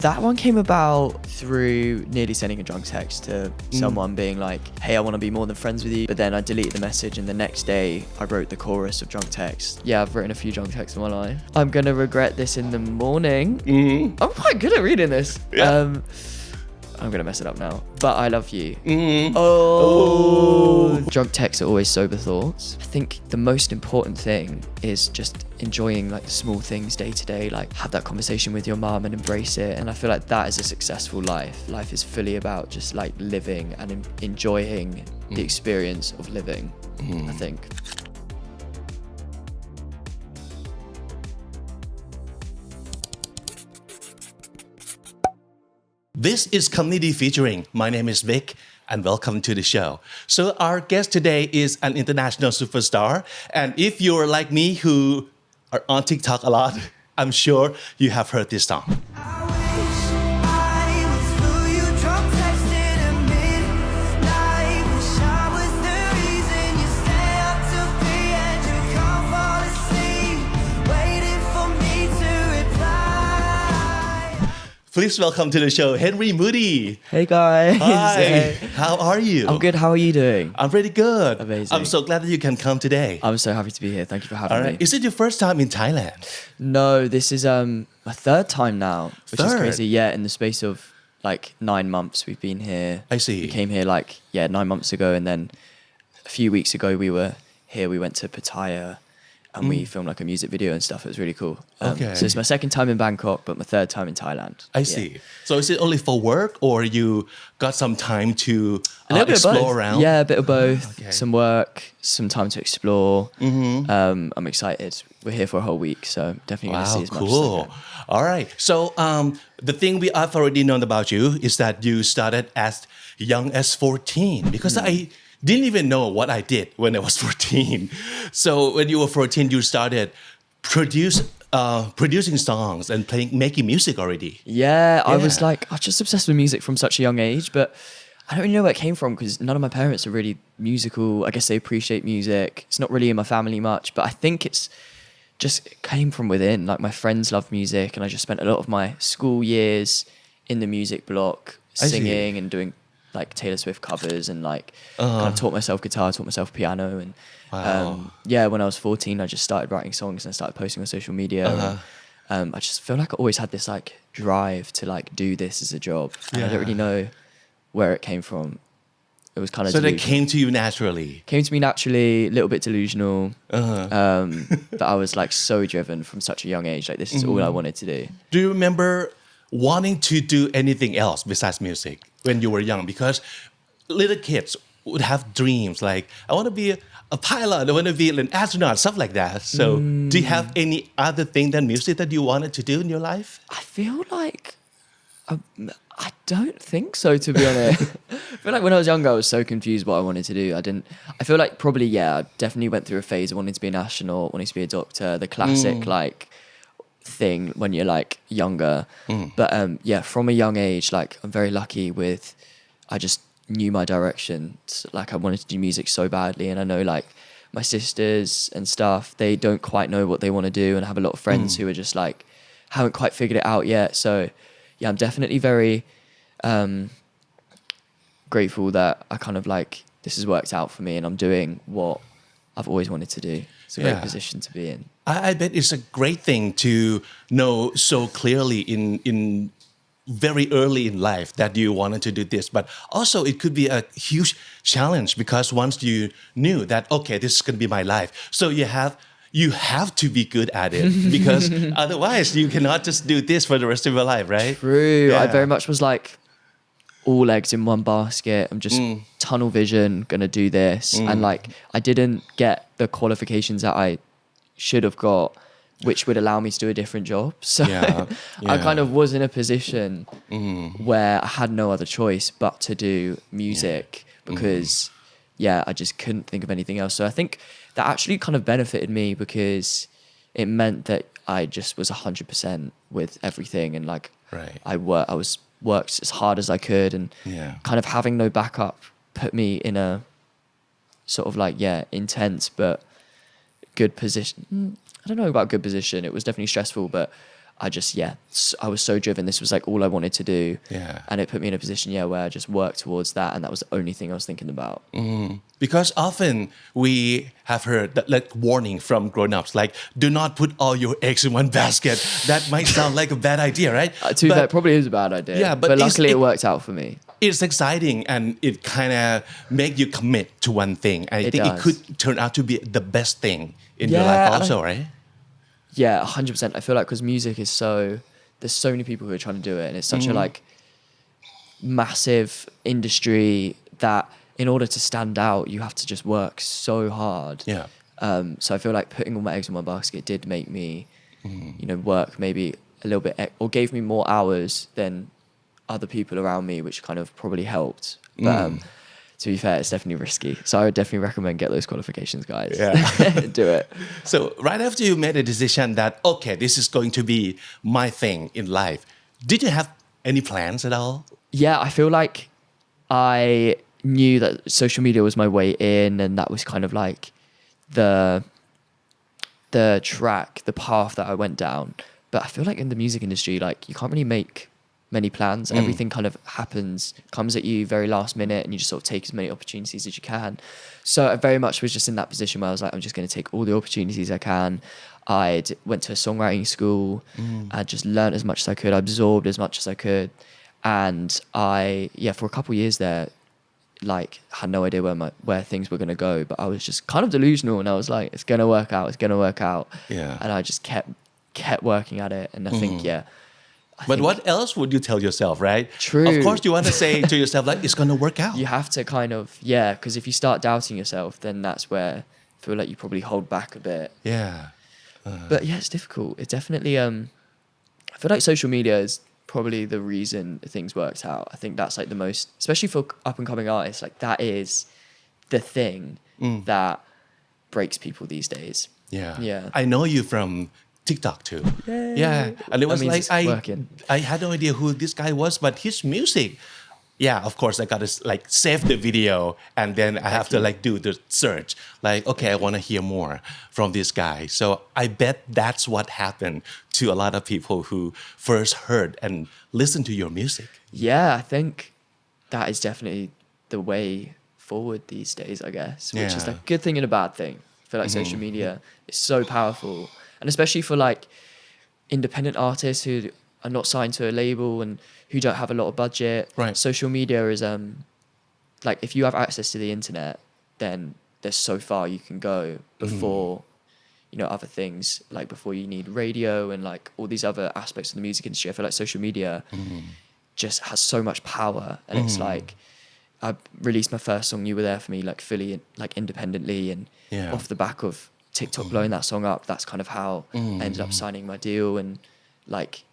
That one came about through nearly sending a drunk text to someone being like, hey, I want to be more than friends with you. But then I deleted the message and the next day I wrote the chorus of drunk text. Yeah, I've written a few drunk texts in my life. I'm going to regret this in the morning. I'm quite good at reading this. Yeah. I'm going to mess it up now. But I love you. Drunk texts are always sober thoughts. I think the most important thing is just enjoying like the small things day to day, like have that conversation with your mom and embrace it. And I feel like that is a successful life. Life is fully about just like living and enjoying the experience of living, I think. This is Community Featuring. My name is Vic and welcome to the show. So our guest today is an international superstar. And if you're like me who are on TikTok a lot, I'm sure you have heard this song. Please welcome to the show, Henry Moodie. Hey guys. Hi. How are you? I'm good. How are you doing? I'm pretty good. Amazing. I'm so glad that you can come today. I'm so happy to be here. Thank you for having me. Is it your first time in Thailand? No, this is my third time now, which is crazy. Yeah, in the space of like 9 months we've been here. I see. We came here 9 months ago, and then a few weeks ago we were here. We went to Pattaya. And we filmed like a music video and stuff. It was really cool. Okay. So it's my second time in Bangkok, but my third time in Thailand. I see. So is it only for work or you got some time to explore around? Yeah, a bit of both. Okay. Some work, some time to explore. I'm excited. We're here for a whole week, so definitely going to see as much as I can. All right. So the thing I've already known about you is that you started as young as 14 because I didn't even know what I did when I was 14. So when you were 14, you started producing songs and making music already. Yeah, I was just obsessed with music from such a young age, but I don't really know where it came from because none of my parents are really musical. I guess they appreciate music. It's not really in my family much, but I think it came from within. Like my friends love music, and I just spent a lot of my school years in the music block singing and doing like Taylor Swift covers and like kind of taught myself guitar, taught myself piano, and when I was 14 I just started writing songs and I started posting on social media. And, I just feel like I always had this like drive to like do this as a job, and I don't really know where it came from. It was kind of they came to you naturally. Came to me naturally, a little bit delusional. But I was like so driven from such a young age. Like this is all I wanted to do. Do you remember wanting to do anything else besides music when you were young? Because little kids would have dreams like, I want to be a pilot, I want to be an astronaut, stuff like that. So do you have any other thing than music that you wanted to do in your life? I feel like I don't think so, to be honest. I feel like when I was younger I was so confused what I wanted to do. I feel like probably I definitely went through a phase of wanting to be an astronaut, wanting to be a doctor, the classic like thing when you're like younger. But from a young age, like I'm very lucky with, I just knew my direction. Like I wanted to do music so badly, and I know like my sisters and stuff, they don't quite know what they want to do, and I have a lot of friends who are just like haven't quite figured it out yet. So I'm definitely very grateful that I kind of like this has worked out for me and I'm doing what I've always wanted to do. It's a great position to be in. I bet it's a great thing to know so clearly in very early in life that you wanted to do this, but also it could be a huge challenge because once you knew that, okay, this is going to be my life, so you have to be good at it because otherwise you cannot just do this for the rest of your life, right? True. I very much was like all eggs in one basket. I'm just tunnel vision, gonna do this. And like I didn't get the qualifications that I should have got, which would allow me to do a different job. So I kind of was in a position where I had no other choice but to do music because I just couldn't think of anything else. So I think that actually kind of benefited me because it meant that I just was 100% with everything, and like I worked as hard as I could, and kind of having no backup put me in a sort of like intense but good position. I don't know about good position. It was definitely stressful, but I was so driven. This was like all I wanted to do. Yeah. And it put me in a position, where I just worked towards that. And that was the only thing I was thinking about. Because often we have heard that like warning from grown-ups, like do not put all your eggs in one basket. That might sound like a bad idea, right? That probably is a bad idea. Yeah, but luckily it worked out for me. It's exciting and it kind of make you commit to one thing. I think it could turn out to be the best thing in your life also, right? Yeah, 100%. I feel like because music is there's so many people who are trying to do it, and it's such a like massive industry that in order to stand out, you have to just work so hard. Yeah. So I feel like putting all my eggs in one basket did make me, work maybe a little bit, or gave me more hours than other people around me, which kind of probably helped. But to be fair, it's definitely risky. So I would definitely recommend get those qualifications, guys. Yeah. Do it. So right after you made a decision that, okay, this is going to be my thing in life, did you have any plans at all? Yeah, I feel like I knew that social media was my way in, and that was kind of like the track, the path that I went down. But I feel like in the music industry, like you can't really make many plans. Everything kind of comes at you very last minute, and you just sort of take as many opportunities as you can. So I very much was just in that position where I was like, I'm just going to take all the opportunities I can. I went to a songwriting school. I just learned as much as I could. I absorbed as much as I could. And for a couple of years there, like had no idea where things were going to go, but I was just kind of delusional, and I was like, it's going to work out. It's going to work out. Yeah. And I just kept working at it. And I think, But what else would you tell yourself, right? True. Of course, you want to say to yourself, like, it's going to work out. You have to kind of, because if you start doubting yourself, then that's where I feel like you probably hold back a bit. Yeah. But it's difficult. It definitely, I feel like social media is probably the reason things worked out. I think that's like the most, especially for up and coming artists, like that is the thing that breaks people these days. Yeah. I know you from TikTok too. Yay. Yeah. And it was like I had no idea who this guy was, but his music. Yeah, of course I got to like save the video, and then I have to like do the search. Like, okay, I want to hear more from this guy. So I bet that's what happened to a lot of people who first heard and listened to your music. Yeah, I think that is definitely the way forward these days, I guess, which is a good thing and a bad thing. I feel like social media is so powerful. And especially for like independent artists who are not signed to a label and who don't have a lot of budget. Right. Social media is like if you have access to the internet, then there's so far you can go before other things, like before you need radio and like all these other aspects of the music industry. I feel like social media just has so much power, and it's like I released my first song, You Were There For Me, like fully like independently, and off the back of TikTok blowing that song up, that's kind of how I ended up signing my deal and like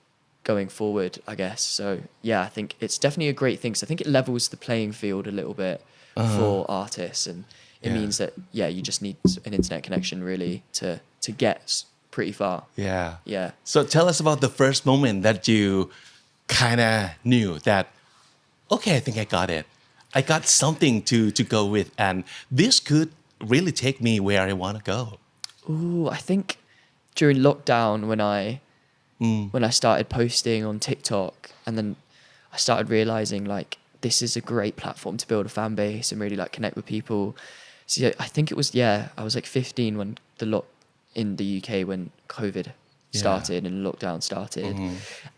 going forward, I guess. So I think it's definitely a great thing. So I think it levels the playing field a little bit for artists, and it means that you just need an internet connection really to get pretty far. Yeah. So tell us about the first moment that you kind of knew that, okay, I think I got it. I got something to go with, and this could really take me where I want to go. Ooh, I think during lockdown when I started posting on TikTok, and then I started realizing like this is a great platform to build a fan base and really like connect with people. So I think it was I was like 15 when in the UK when COVID started and lockdown started,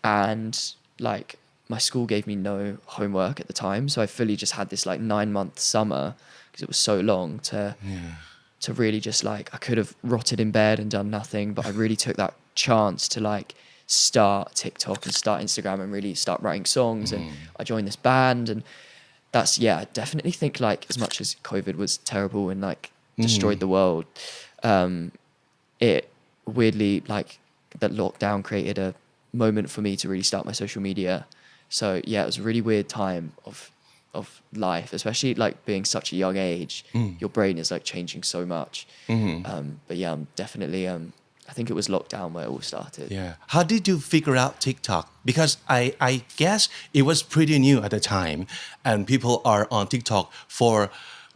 and like my school gave me no homework at the time, so I fully just had this like 9-month summer because it was so long to really just like I could have rotted in bed and done nothing, but I really took that chance to like start TikTok and start Instagram and really start writing songs, and I joined this band, and that's I definitely think like as much as COVID was terrible and like destroyed the world, it weirdly like that lockdown created a moment for me to really start my social media. So it was a really weird time of life, especially like being such a young age. Your brain is like changing so much. But I'm definitely I think it was lockdown where it all started. Yeah. How did you figure out TikTok? Because I guess it was pretty new at the time, and people are on TikTok for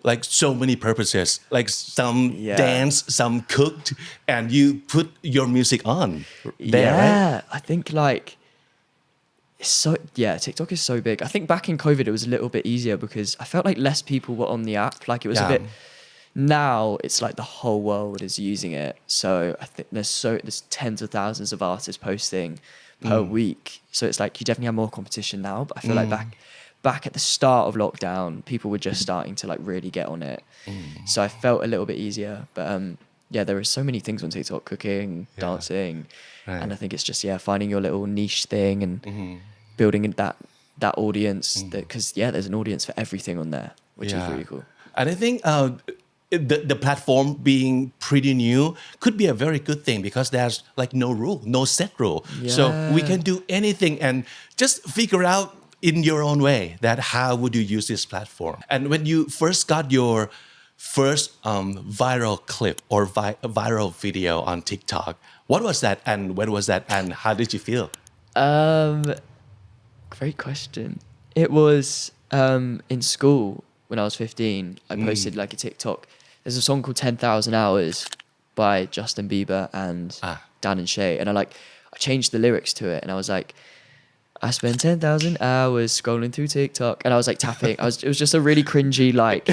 like so many purposes, like some Yeah. dance, some cooked, and you put your music on there, yeah, right? I think like it's so TikTok is so big. I think back in COVID it was a little bit easier because I felt like less people were on the app. Like it was a Yeah. bit. Now it's like the whole world is using it. So I think there's tens of thousands of artists posting per week. So it's like you definitely have more competition now. But I feel like back at the start of lockdown, people were just starting to like really get on it. So I felt a little bit easier. But yeah, there are so many things on TikTok: cooking, dancing, Right. and I think it's just finding your little niche thing and building that audience. Because there's an audience for everything on there, which is really cool. And I think the platform being pretty new could be a very good thing because there's like no rule, no set rule. So we can do anything and just figure out in your own way that how would you use this platform. And when you first got your first viral clip or viral video on TikTok, what was that and when was that and how did you feel? Great question. It was in school when I was 15. I posted like a TikTok. There's a song called 10,000 Hours by Justin Bieber and Dan and Shay. And I changed the lyrics to it. And I was like, I spent 10,000 hours scrolling through TikTok. And I was like tapping. It was just a really cringy like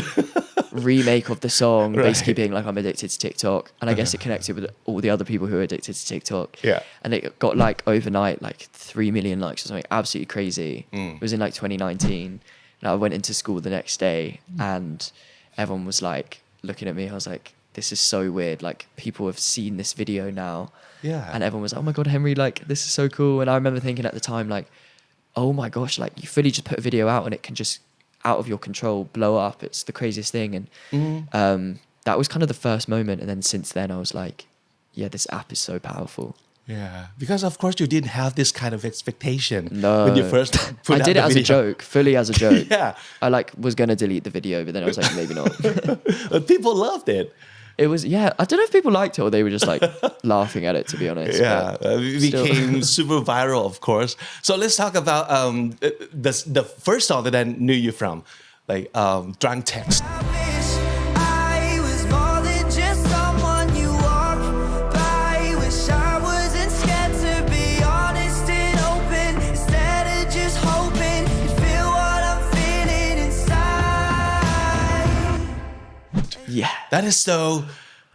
remake of the song, basically being like, I'm addicted to TikTok. And I guess it connected with all the other people who are addicted to TikTok. Yeah. And it got like overnight, like 3 million likes or something absolutely crazy. It was in like 2019. And I went into school the next day and everyone was like looking at me. I was like, this is so weird. Like people have seen this video now. Yeah. And everyone was like, oh my God, Henry, like this is so cool. And I remember thinking at the time, like, oh my gosh, like you fully just put a video out and it can just out of your control blow up. It's the craziest thing. And that was kind of the first moment. And then since then I was like, yeah, this app is so powerful. Yeah, because of course you didn't have this kind of expectation No. when you first put I out did the it as video. a joke, fully as a joke. Yeah. I like was going to delete the video, but then I was like, maybe not. But people loved it. It was, I don't know if people liked it or they were just like laughing at it, to be honest. Yeah, it still. became super viral, of course. So let's talk about the first song that I knew you from, like Drunk Text. Yeah. That is so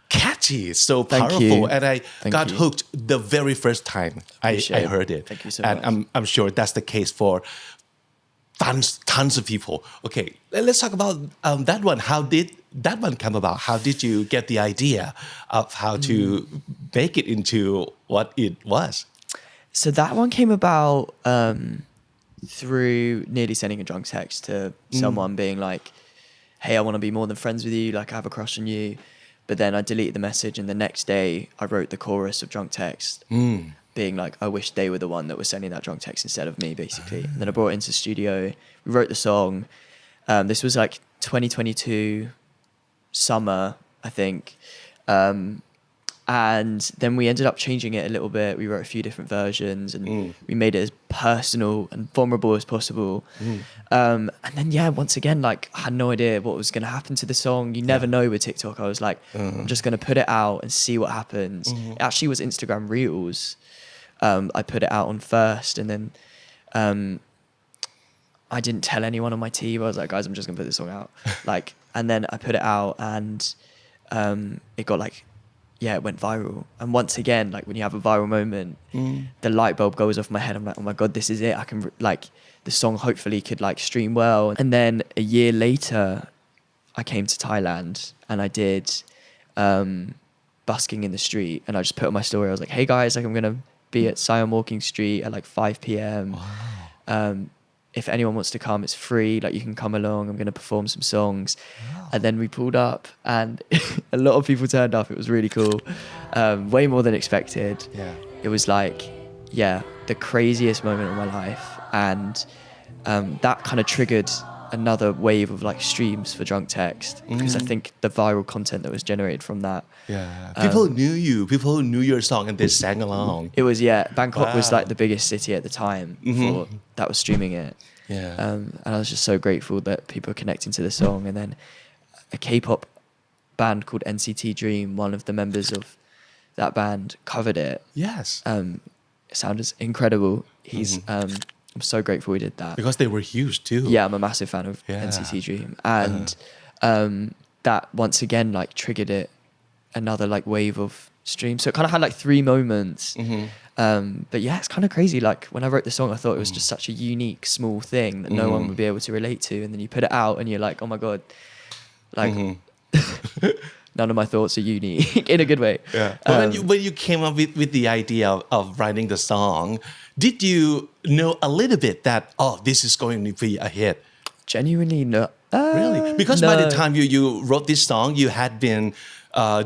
catchy, so Thank powerful, you. and I got you. hooked the very first time I Appreciate it. heard it. Thank you so and much. I'm sure that's the case for tons of people. Okay, let's talk about that one. How did that one come about? How did you get the idea of how to make it into what it was? So that one came about through nearly sending a drunk text to someone being like, hey, I want to be more than friends with you. Like I have a crush on you. But then I deleted the message and the next day I wrote the chorus of Drunk Text being like, I wish they were the one that was sending that drunk text instead of me, basically. And then I brought it into the studio. We wrote the song. This was like 2022 summer, I think. And then we ended up changing it a little bit. We wrote a few different versions and we made it as personal and vulnerable as possible. And then, once again, like I had no idea what was going to happen to the song. You never know with TikTok. I was like, I'm just going to put it out and see what happens. It actually was Instagram Reels. I put it out on first and then I didn't tell anyone on my team. I was like, guys, I'm just going to put this song out. And then I put it out and it got it went viral. And once again, like when you have a viral moment, the light bulb goes off my head. I'm like, oh my God, this is it. I can the song hopefully could stream well. And then a year later, I came to Thailand and I did busking in the street. And I just put on my story. I was like, hey guys, I'm going to be at Siam Walking Street at 5 p.m. Wow. If anyone wants to come, it's free. You can come along. I'm going to perform some songs. Wow. And then we pulled up and a lot of people turned up. It was really cool. Way more than expected. Yeah. It was the craziest moment of my life. And that kind of triggered another wave of streams for Drunk Text because I think the viral content that was generated from that. Yeah. People knew you. People knew your song and they sang along. It was, Bangkok was the biggest city at the time for that was streaming it. Yeah. And I was just so grateful that people are connecting to the song. And then a K-pop band called NCT Dream. One of the members of that band covered it. Yes. It sounded incredible. I'm so grateful we did that. Because they were huge too. Yeah, I'm a massive fan of NCT Dream. And that once again like triggered it another like wave of streams. So it kind of had like 3 moments. But yeah, it's kind of crazy. Like when I wrote the song, I thought it was just such a unique small thing that no one would be able to relate to. And then you put it out and you're like, oh my God, like none of my thoughts are unique in a good way. Yeah. But when you came up with the idea of writing the song, did you know a little bit that, oh, this is going to be a hit? Genuinely, no. Really? Because no. by the time you wrote this song, you had been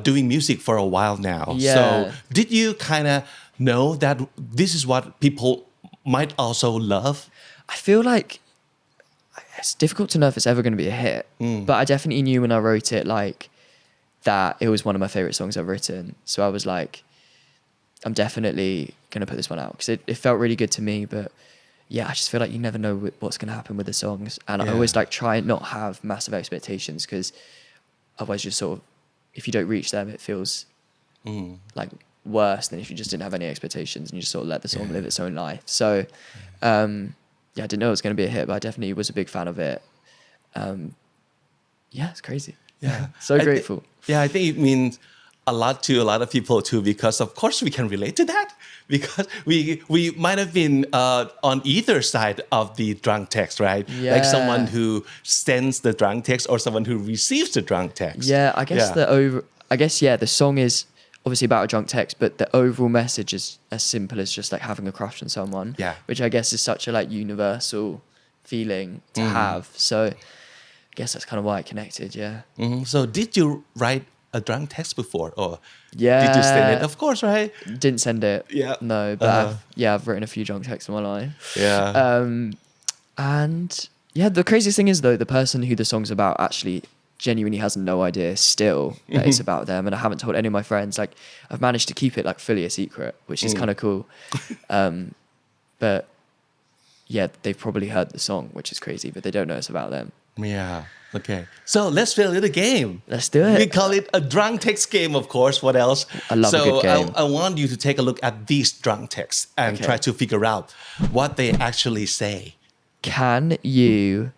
doing music for a while now. Yeah. So did you kind of know that this is what people might also love? I feel like it's difficult to know if it's ever going to be a hit. But I definitely knew when I wrote it, like, that it was one of my favorite songs I've written. So I was like, I'm definitely going to put this one out because it felt really good to me. But yeah, I just feel like you never know what's going to happen with the songs. And I always like try and not have massive expectations because otherwise you sort of, if you don't reach them, it feels like worse than if you just didn't have any expectations and you just sort of let the song live its own life. So yeah, I didn't know it was going to be a hit, but I definitely was a big fan of it. Yeah, it's crazy. Yeah. So grateful. I think it means a lot to a lot of people too, because of course we can relate to that because we might have been on either side of the drunk text, right? Yeah. Like someone who sends the drunk text or someone who receives the drunk text. Yeah, I guess the song is obviously about a drunk text, but the overall message is as simple as just like having a crush on someone. Yeah. Which I guess is such a like universal feeling to have. So I guess that's kind of why it connected. Yeah. So did you write a drunk text before, or did you Yeah. send it? Of course, right? Didn't send it. Yeah. No, but I've written a few drunk texts in my life. Yeah. And yeah, the craziest thing is though, the person who the song's about actually genuinely has no idea still that it's about them, and I haven't told any of my friends. Like I've managed to keep it like fully a secret, which is kind of cool. But yeah, they've probably heard the song, which is crazy, but they don't know it's about them. Yeah. Okay. So let's play a little game. Let's do it. We call it a drunk text game, of course. What else? I love a good game. I want you to take a look at these drunk texts and try to figure out what they actually say. Can you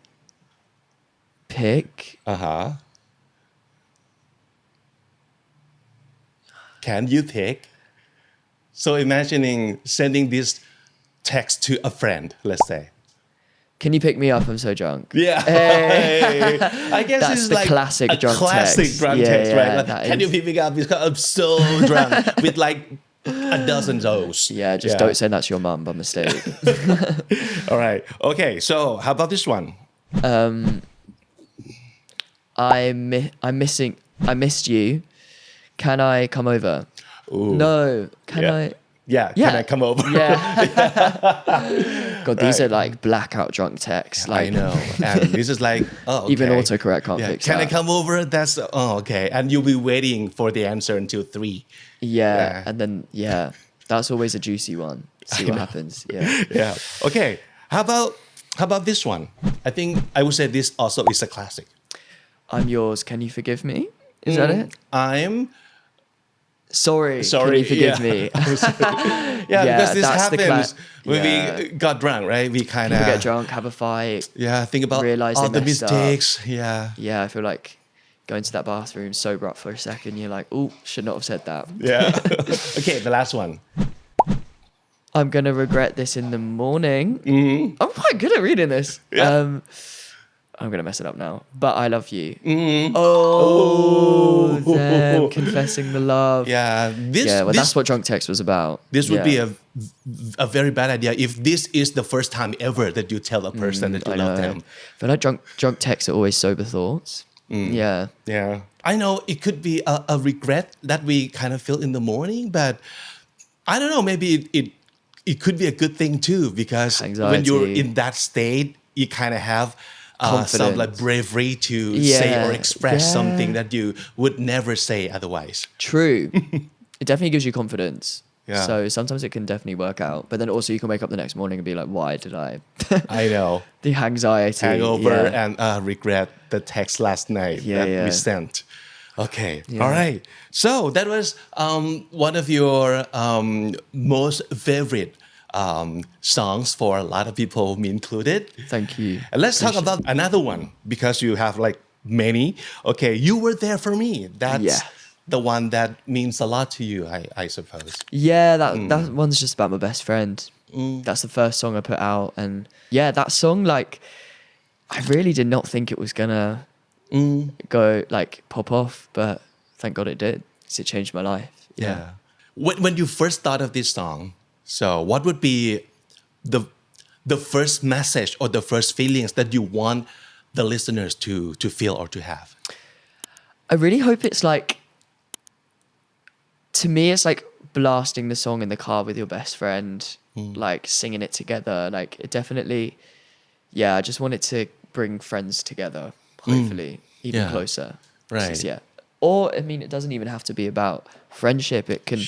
pick? Can you pick? So imagining sending this text to a friend, let's say. Can you pick me up? I'm so drunk. Yeah. Hey. I guess That's it's the like classic a drunk classic text. drunk Yeah, text, yeah, right? Like, that can you is. pick me up because I'm so drunk with like a dozen those. Yeah, just don't send that to your mum by mistake. All right. Okay. So how about this one? I missed you. Can I come over? Ooh. No. Can Yeah. I? Yeah. Yeah. Can I come over? Yeah. God, these are like blackout drunk texts. Like I know. And this is like, oh, okay. even autocorrect can't fix Can that. I come over? That's, okay. And you'll be waiting for the answer until 3. Yeah. And then, that's always a juicy one. See what happens. Yeah. Yeah. Okay. How about this one? I think I would say this also is a classic. I'm yours. Can you forgive me? Is that it? I'm sorry. Can you forgive me? Because this that's the happens when we got drunk, right? We kind of People get drunk, have a fight. Yeah, think about realize all they the messed up. mistakes. Yeah. Yeah, I feel like going to that bathroom sober up for a second, you're like, oh, should not have said that. Yeah. Okay, the last one. I'm going to regret this in the morning. I'm quite good at reading this. Yeah. I'm going to mess it up now. But I love you. Oh, them confessing the love. Yeah. That's what drunk text was about. This would be a very bad idea if this is the first time ever that you tell a person that you love them. I feel like drunk texts are always sober thoughts. Yeah. Yeah. I know it could be a regret that we kind of feel in the morning, but I don't know, maybe it could be a good thing too, because Anxiety. when you're in that state, you kind of have some like bravery to say or express something that you would never say otherwise. True. It definitely gives you confidence. Yeah. So sometimes it can definitely work out. But then also you can wake up the next morning and be like, why did I? I know. The anxiety. Hangover yeah. and regret the text last night that we sent. Okay. Yeah. All right. So that was one of your most favorite songs for a lot of people, me included. Thank you. And let's talk about another one because you have like many. Okay. You were there for me. That's the one that means a lot to you, I suppose. Yeah, that one's just about my best friend. That's the first song I put out. And yeah, that song, like, I really did not think it was gonna go like pop off, but thank God it did, because it changed my life. Yeah. When you first thought of this song, so what would be the first message or the first feelings that you want the listeners to feel or to have? I really hope it's like, to me, it's like blasting the song in the car with your best friend, like singing it together. Like it definitely, I just want it to bring friends together, hopefully, even closer. Right. Yeah. Or, I mean, it doesn't even have to be about friendship. It can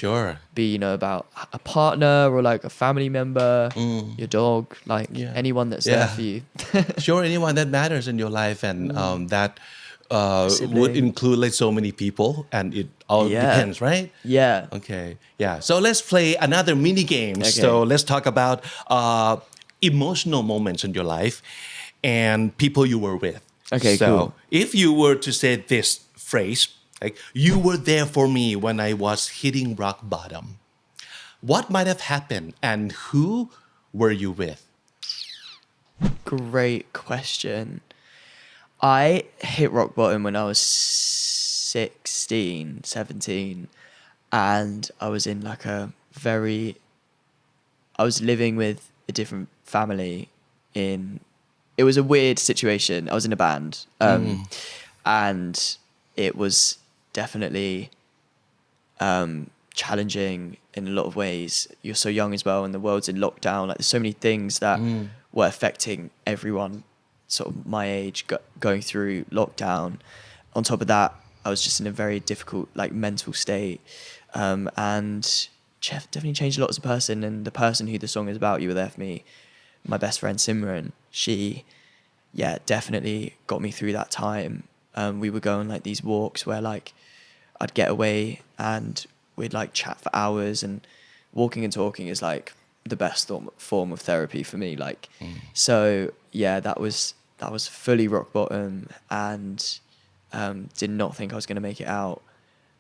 be, about a partner or like a family member, your dog, like anyone that's there for you. Sure, anyone that matters in your life and that would include like so many people and it all depends, right? Yeah. Okay. Yeah. So let's play another mini game. Okay. So let's talk about emotional moments in your life and people you were with. Okay, so cool. If you were to say this phrase, like you were there for me when I was hitting rock bottom, what might have happened and who were you with? Great question. I hit rock bottom when I was 16, 17, and I was in like I was living with a different family it was a weird situation. I was in a band, and it was definitely challenging in a lot of ways. You're so young as well, and the world's in lockdown. Like there's so many things that were affecting everyone sort of my age going through lockdown. On top of that, I was just in a very difficult like mental state, and definitely changed a lot as a person. And the person who the song is about, You Were There For Me, my best friend Simran, she definitely got me through that time. We would go on like these walks where like I'd get away and we'd like chat for hours, and walking and talking is like the best form of therapy for me. Like, so that was fully rock bottom, and did not think I was going to make it out.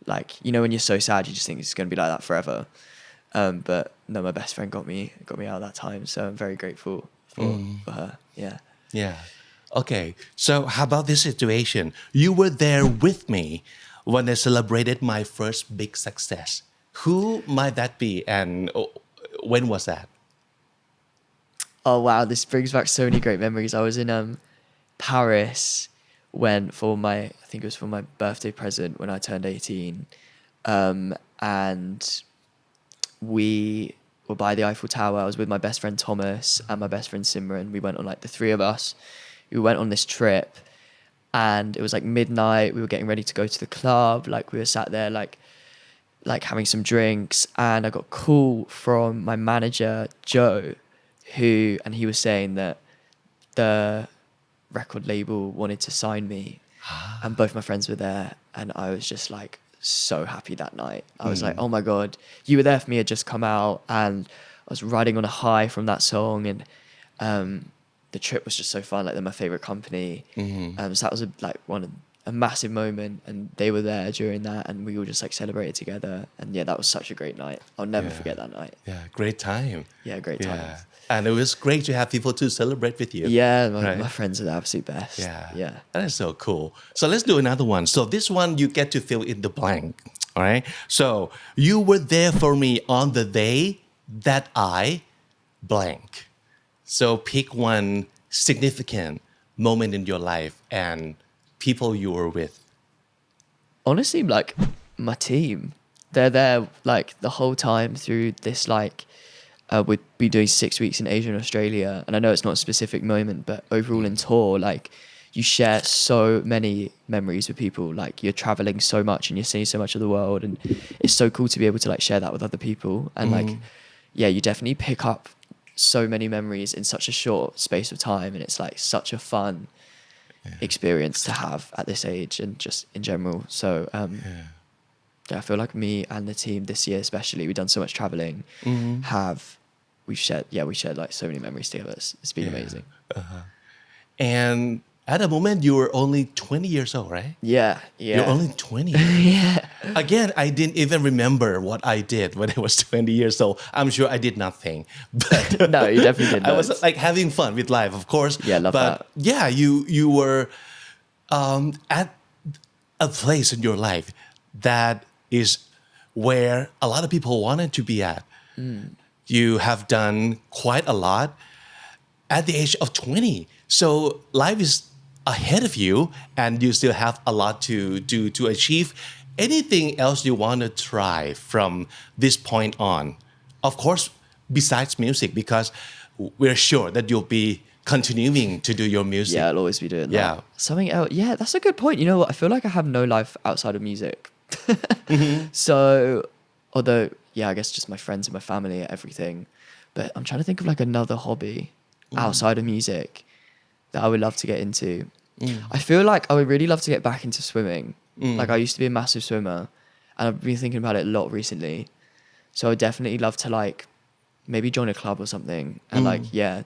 Like, when you're so sad, you just think it's going to be like that forever. But no, my best friend got me out that time. So I'm very grateful for her. Yeah. Yeah. Okay. So how about this situation? You were there with me when I celebrated my first big success. Who might that be and when was that? Oh, wow. This brings back so many great memories. I was in Paris I think it was for my birthday present when I turned 18. And we were by the Eiffel Tower. I was with my best friend Thomas and my best friend Simran. We went on like the three of us. We went on this trip and it was like midnight. We were getting ready to go to the club. Like we were sat there like having some drinks, and I got a call from my manager Joe, and he was saying that the record label wanted to sign me, and both my friends were there, and I was just like so happy that night. I was like, oh my God, You Were There For Me had just come out, and I was riding on a high from that song, and the trip was just so fun. Like they're my favorite company. So that was a massive moment, and they were there during that, and we all just like celebrated together. And that was such a great night. I'll never forget that night. Yeah, great time. Yeah, great time. And it was great to have people to celebrate with you. Yeah, my friends are the absolute best. Yeah. That is so cool. So let's do another one. So this one you get to fill in the blank. All right. So you were there for me on the day that I blank. So pick one significant moment in your life and people you were with. Honestly, like my team, they're there like the whole time through this like we'd be doing 6 weeks in Asia and Australia, and I know it's not a specific moment, but overall in tour, like you share so many memories with people. Like you're traveling so much and you're seeing so much of the world, and it's so cool to be able to like share that with other people. And like, yeah, you definitely pick up so many memories in such a short space of time, and it's like such a fun experience to have at this age and just in general. So yeah, I feel like me and the team this year especially, we've done so much traveling, we shared like so many memories together. It's been amazing. And at the moment you were only 20 years old, right? Yeah. You're only 20. Yeah. Again, I didn't even remember what I did when I was 20 years old. I'm sure I did nothing. But No, you definitely did. I was like having fun with life, of course. Yeah, love but that. Yeah, you were at a place in your life that is where a lot of people wanted to be at. You have done quite a lot at the age of 20. So life is ahead of you and you still have a lot to do to achieve anything else you want to try from this point on. Of course, besides music, because we're sure that you'll be continuing to do your music. Yeah, I'll always be doing that. Yeah. Something else. Yeah, that's a good point. You know what? I feel like I have no life outside of music. So, although, yeah, I guess just my friends and my family, everything. But I'm trying to think of like another hobby outside of music that I would love to get into. I feel like I would really love to get back into swimming. Like I used to be a massive swimmer, and I've been thinking about it a lot recently. So I would definitely love to like maybe join a club or something and like get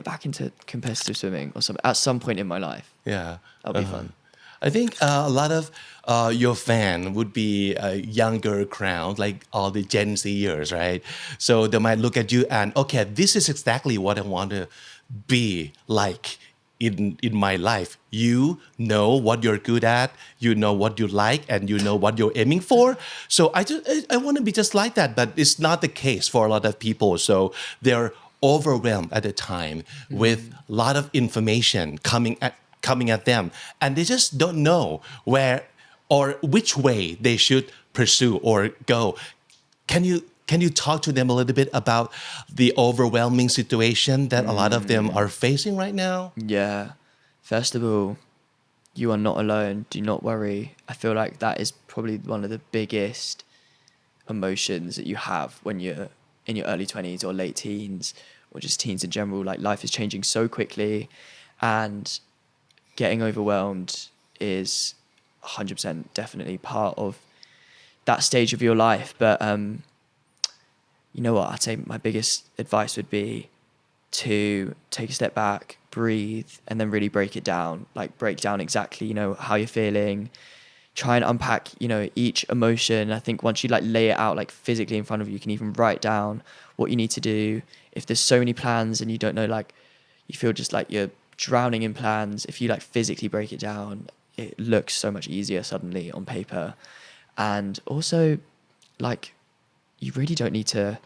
back into competitive swimming or something at some point in my life. Yeah. That'll be fun. I think a lot of your fan would be a younger crowd, like all the Gen Zers, right? So they might look at you and, okay, this is exactly what I want to be like in my life. You know what you're good at, you know what you like, and you know what you're aiming for. So I want to be just like that, but it's not the case for a lot of people. So they're overwhelmed at the time with a lot of information coming at them, and they just don't know where or which way they should pursue or go. Can you talk to them a little bit about the overwhelming situation that a lot of them are facing right now? Yeah. First of all, you are not alone. Do not worry. I feel like that is probably one of the biggest emotions that you have when you're in your early 20s or late teens or just teens in general. Like life is changing so quickly, and getting overwhelmed is 100% definitely part of that stage of your life. But you know what? I'd say my biggest advice would be to take a step back, breathe, and then really break it down. Like break down exactly, you know, how you're feeling. Try and unpack, you know, each emotion. I think once you like lay it out like physically in front of you, you can even write down what you need to do. If there's so many plans and you don't know, like you feel just like you're drowning in plans, if you like physically break it down, it looks so much easier suddenly on paper. And also like you really don't need to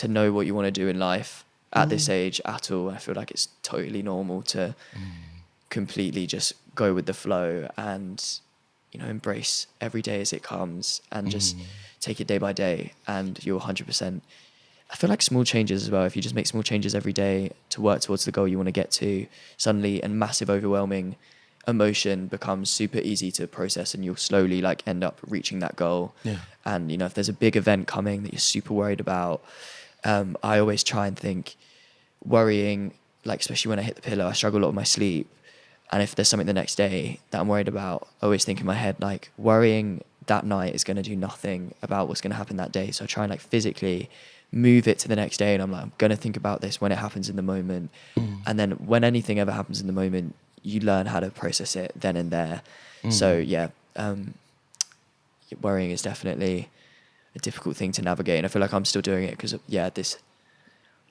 know what you want to do in life at this age at all. I feel like it's totally normal to completely just go with the flow and, you know, embrace every day as it comes and just take it day by day, and you're 100%. I feel like small changes as well. If you just make small changes every day to work towards the goal you want to get to, suddenly a massive overwhelming emotion becomes super easy to process, and you'll slowly like end up reaching that goal. Yeah. And you know, if there's a big event coming that you're super worried about, I always try and think worrying, like especially when I hit the pillow, I struggle a lot with my sleep. And if there's something the next day that I'm worried about, I always think in my head, like worrying that night is going to do nothing about what's going to happen that day. So I try and like physically move it to the next day, and I'm like, I'm going to think about this when it happens in the moment. And then when anything ever happens in the moment, you learn how to process it then and there. So yeah, worrying is definitely a difficult thing to navigate, and I feel like I'm still doing it because yeah, this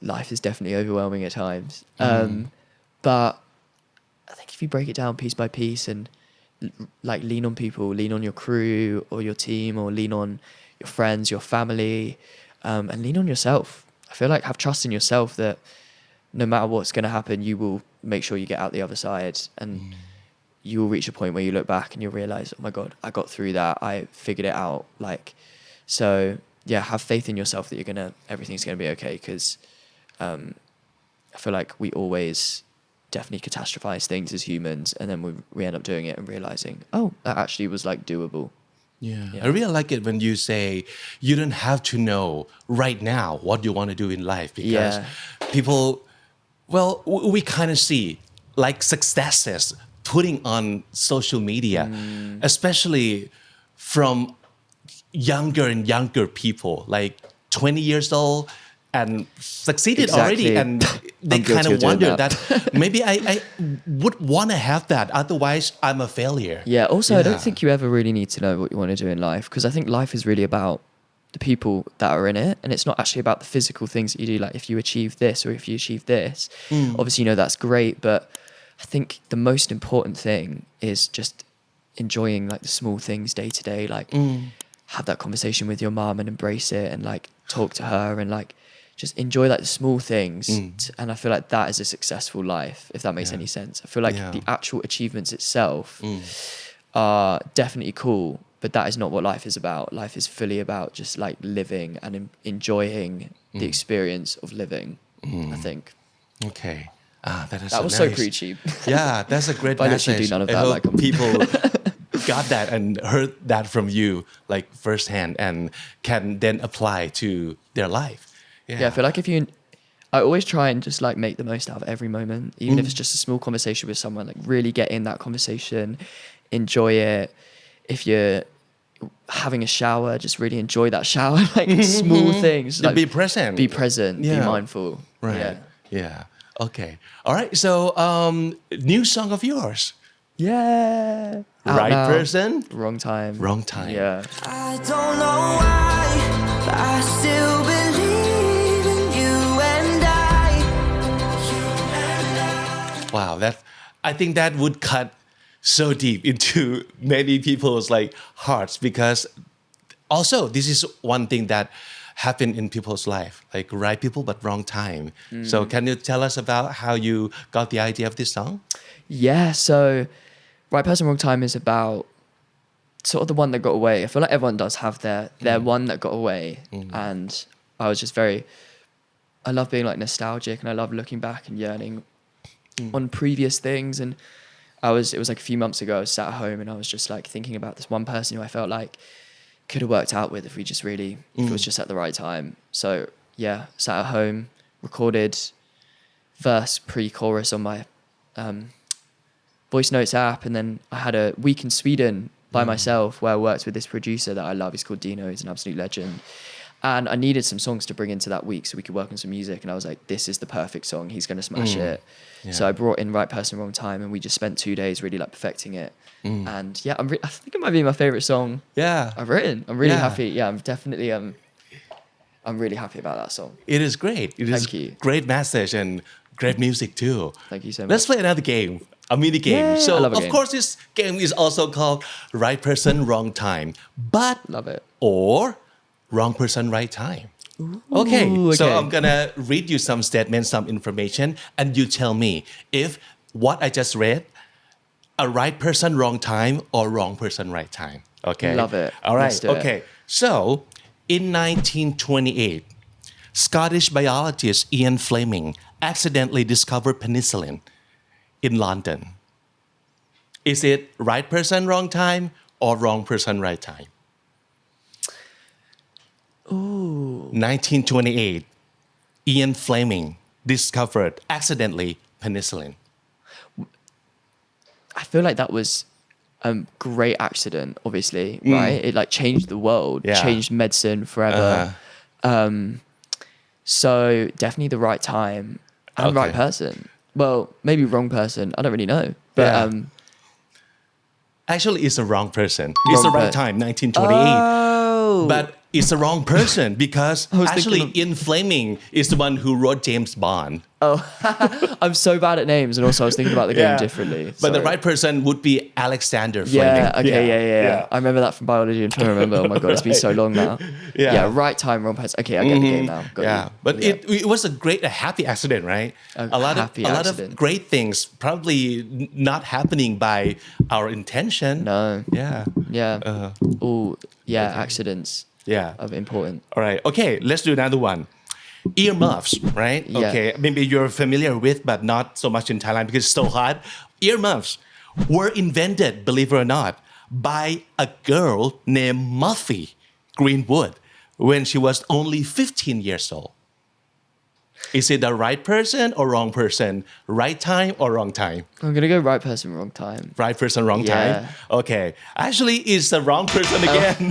life is definitely overwhelming at times. But I think if you break it down piece by piece and like lean on people, lean on your crew or your team, or lean on your friends, your family, and lean on yourself. I feel like have trust in yourself that no matter what's going to happen, you will make sure you get out the other side, and you will reach a point where you look back and you'll realize, oh my God, I got through that. I figured it out. Like, so yeah, have faith in yourself that everything's going to be okay. Because I feel like we always definitely catastrophize things as humans, and then we end up doing it and realizing, oh, that actually was like doable. I really like it when you say you don't have to know right now what you want to do in life because people, well, we kind of see like successes putting on social media, especially from younger and younger people, like 20 years old and succeeded already, and they kind of wonder that maybe I would want to have that, otherwise I'm a failure. Yeah, also I don't think you ever really need to know what you want to do in life, because I think life is really about the people that are in it, and it's not actually about the physical things that you do, like if you achieve this or if you achieve this, obviously that's great, but I think the most important thing is just enjoying like the small things day to day, like have that conversation with your mom and embrace it, and like talk to her, and like just enjoy like the small things. And I feel like that is a successful life, if that makes any sense. I feel like the actual achievements itself are definitely cool, but that is not what life is about. Life is fully about just like living and enjoying the experience of living, I think. Okay. That was nice. So preachy. Yeah, that's a great But message. I literally do none of that. I hope like people got that and heard that from you like firsthand and can then apply to their life. Yeah, I feel like I always try and just like make the most out of every moment, even if it's just a small conversation with someone, like really get in that conversation, enjoy it. If you're having a shower, just really enjoy that shower, like small things. Like be present. Be present, be mindful. Right. Yeah. Okay. All right. So, new song of yours. Yeah. Right now. person. Wrong time. Wrong time. Yeah. I don't know why, but I still believe in you and I. Wow. I think that would cut so deep into many people's like hearts, because also this is one thing that happened in people's life, like right people but wrong time. So can you tell us about how you got the idea of this song? Yeah, so Right Person, Wrong Time is about sort of the one that got away. I feel like everyone does have their one that got away. And I was just I love being like nostalgic, and I love looking back and yearning on previous things. And it was like a few months ago, I was sat at home and I was just like thinking about this one person who I felt like could have worked out with if it was just at the right time. So yeah, sat at home, recorded verse, pre-chorus on my voice notes app, and then I had a week in Sweden by myself where I worked with this producer that I love. He's called Dino. He's an absolute legend. And I needed some songs to bring into that week so we could work on some music. And I was like, this is the perfect song. He's going to smash it. Yeah. So I brought in Right Person, Wrong Time, and we just spent 2 days really like perfecting it. And yeah, I think it might be my favorite song I've written. I'm really happy. Yeah, I'm really happy about that song. It is great. It is great message and great music too. Thank you so much. Let's play another game. A mini game. Yeah, so I love a of game. course this game is also called Right Person, Wrong Time. But Love it. Or Wrong Person, Right Time. Okay. So I'm gonna read you some statements, some information, and you tell me if what I just read, a right person, wrong time, or wrong person, right time. Okay. Love it. All right. Let's do it. Okay. So in 1928, Scottish biologist Ian Fleming accidentally discovered penicillin in London. Is it right person, wrong time, or wrong person, right time? Ooh. 1928, Ian Fleming discovered accidentally penicillin. I feel like that was a great accident, obviously, right? It like changed the world, changed medicine forever. So definitely the right time and right person. Well, maybe wrong person. I don't really know. But actually, it's the wrong person. It's the right time, 1928. Oh. But it's the wrong person because actually Ian Fleming is the one who wrote James Bond. Oh, I'm so bad at names, and also I was thinking about the game differently. But the right person would be Alexander Fleming. Yeah, okay, yeah. I remember that from biology. I'm trying to remember. Oh my God, it's been so long now. Yeah, right time, wrong person. Okay, I get the game now. But it was a happy accident, right? A lot of great things probably not happening by our intention. No. Yeah. Accidents. Yeah. Of important. All right. Okay, let's do another one. earmuffs, right? Yeah. Okay, maybe you're familiar with, but not so much in Thailand because it's so hot. Earmuffs were invented, believe it or not, by a girl named Muffy Greenwood when she was only 15 years old. Is it the right person or wrong person? Right time or wrong time? I'm gonna go right person, wrong time. Right person, wrong time? Yeah. Okay. Actually, it's the wrong person again.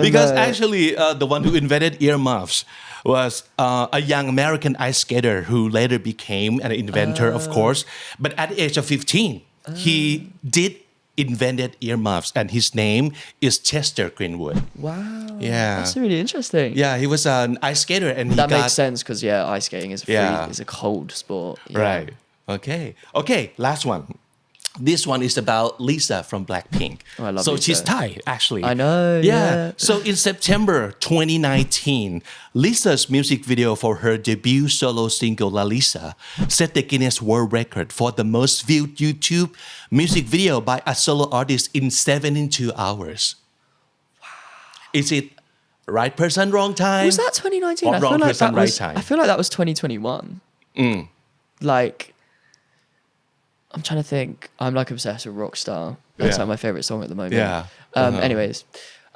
Because actually, the one who invented earmuffs was a young American ice skater who later became an inventor, of course. But at the age of 15, he did invented earmuffs, and his name is Chester Greenwood. Wow. Yeah. That's really interesting. Yeah, he was an ice skater, and he That got makes sense because ice skating is is a cold sport. Yeah. right. Okay. Last one. This one is about Lisa from Blackpink. Oh, I love so Lisa. she's Thai, actually. I know. Yeah. So in September 2019, Lisa's music video for her debut solo single La Lisa set the Guinness World Record for the most viewed YouTube music video by a solo artist in 72 hours. Wow. Is it right person, wrong time? Was that 2019? Or wrong person, right time? I feel like that was 2021. Like, I'm trying to think. I'm like obsessed with Rockstar. That's like my favorite song at the moment. Yeah. Anyways,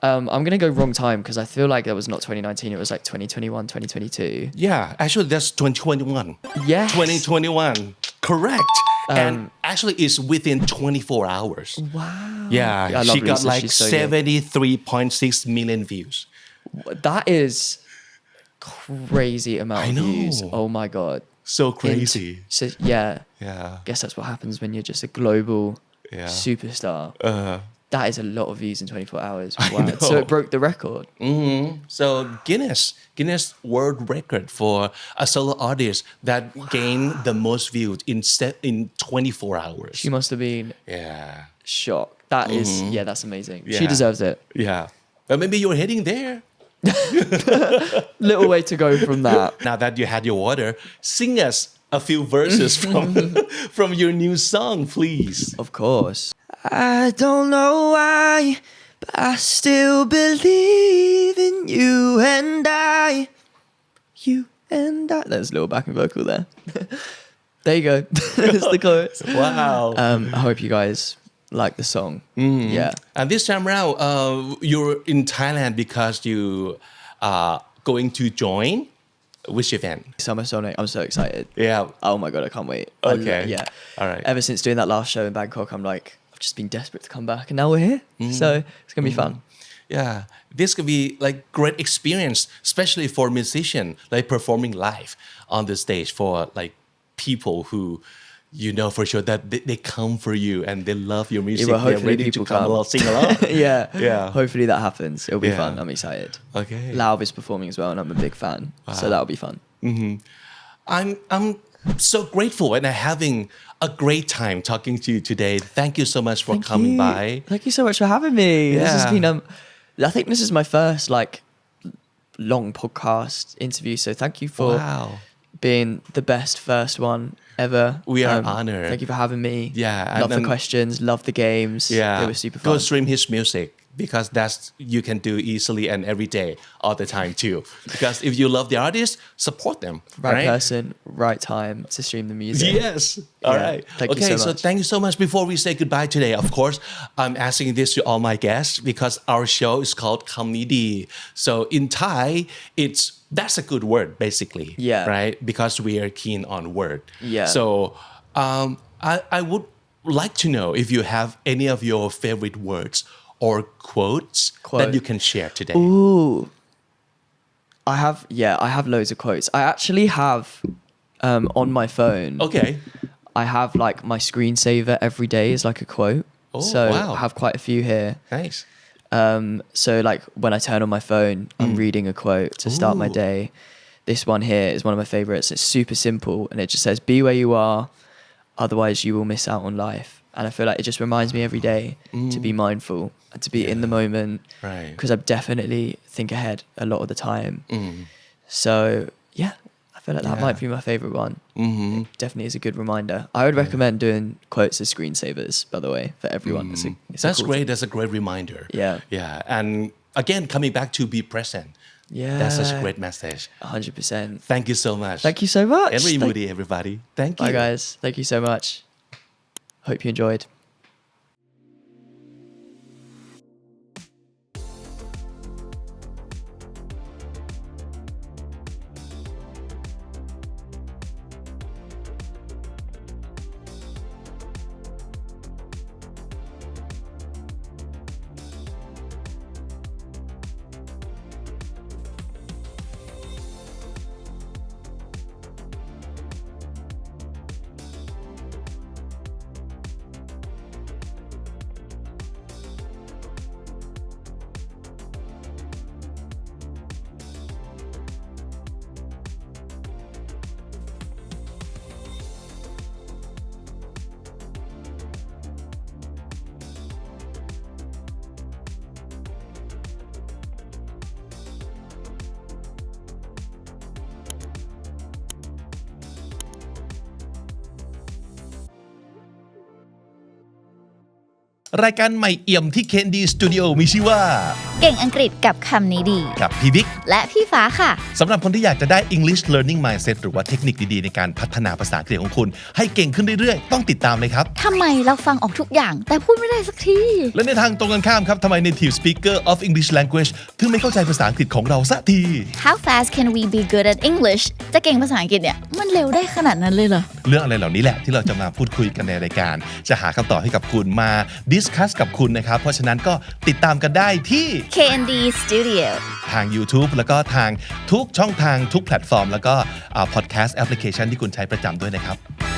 I'm going to go wrong time because I feel like that was not 2019. It was like 2021, 2022. Yeah, actually that's 2021. Yes. 2021. Correct. And actually it's within 24 hours. Wow. Yeah, I love she got Lisa. like She's so good. 73.6 million views. That is crazy amount of views. know. Oh my God. So crazy. So, yeah. Yeah. Guess that's what happens when you're just a global superstar. That is a lot of views in 24 hours. Wow. So it broke the record. So Guinness World Record for a solo artist that gained the most views in 24 hours. She must have been shocked. That is, that's amazing. She Yeah. deserves it. Yeah. But maybe you're heading there. Little way to go from that. Now that you had your water, sing us a few verses from your new song, please. Of course. I don't know why, but I still believe in you and I. You and I. There's a little backing vocal there. There you go. There's the chorus. Wow. I hope you guys like the song. Yeah. And this time around, you're in Thailand because you are going to join which event? Summer Sonic. I'm so excited. Yeah. Oh my God, I can't wait. Okay. Yeah. All right. Ever since doing that last show in Bangkok, I'm like, I've just been desperate to come back, and now we're here. So it's gonna be fun. Yeah, this could be like great experience, especially for musician, like performing live on the stage for like people who you know for sure that they come for you and they love your music. well, They're hopefully ready to people come come. along, sing along. Yeah. Yeah. Hopefully that happens. It'll be Yeah. fun. I'm excited. Okay. Laub is performing as well, and I'm a big fan. So that'll be fun. I'm so grateful and I'm having a great time talking to you today. Thank you so much for coming you. by. Thank you so much for having me. This has Yeah. been I think this is my first like long podcast interview. So thank you for Wow. being the best first one ever. We are honored. Thank you for having me. Yeah, Love and the questions, love the games. Yeah. It was super fun. Go stream his music because that's you can do easily and every day, all the time too. Because if you love the artist, support them. Right person, right time to stream the music. Yes. All Yeah. right. Thank you okay, so much. Thank you so much. Before we say goodbye today, of course, I'm asking this to all my guests because our show is called Comedy. So in Thai, that's a good word, basically. Yeah. Right? Because we are keen on word. Yeah. So I would like to know if you have any of your favorite words or quotes that you can share today. Ooh. I have loads of quotes. I actually have on my phone. Okay. I have like my screensaver every day is like a quote. Oh, so wow. I have quite a few here. Nice. So like when I turn on my phone, I'm reading a quote to start my Ooh. day. This one here is one of my favorites. It's super simple and it just says, "Be where you are, otherwise you will miss out on life." And I feel like it just reminds me every day to be mindful and to be in the moment. Right. Because I definitely think ahead a lot of the time. So yeah, I feel like that might be my favorite one. It definitely is a good reminder. I would recommend doing quotes as screensavers, by the way, for everyone. It's a That's cool great. thing. That's a great reminder. Yeah. Yeah. And again, coming back to be present. Yeah. That's such a great message. 100%. Thank you so much. Thank you so much. Henry Moodie, everybody. Thank you. Bye, guys. Thank you so much. Hope you enjoyed.รายการใหม่เอี่ยมที่ Candy Studio มีชื่อว่าเก่งอังกฤษกับคำนี้ดีกับพี่บิ๊กและพี่ฟ้าค่ะสำหรับคนที่อยากจะได้ English Learning Mindset หรือว่าเทคนิคดีๆในการพัฒนาภาษาอังกฤษของคุณให้เก่งขึ้นเรื่อยๆต้องติดตามเลยครับทำไมเราฟังออกทุกอย่างแต่พูดไม่ได้สักทีและในทางตรงกันข้ามครับทำไม Native Speaker of English Language ถึงไม่เข้าใจภาษาอังกฤษของเราสักที How fast can we be good at English จะเก่งภาษาอังกฤษเนี่ยมันเร็วได้ขนาดนั้นเลยเหรอเรื่องอะไรเหล่านี้แหละที่เราจะมาพูดคุยกันในรายการจะหาคำตอบให้กับคุณมาดิสคัสกับคุณนะครับเพราะฉะนั้นก็ติดตามกันได้ที่ KND Studio ทาง YouTube แล้วก็ทางทุกช่องทางทุกแพลตฟอร์มแล้วก็พอดแคสต์แอปพลิเคชันที่คุณใช้ประจำด้วยนะครับ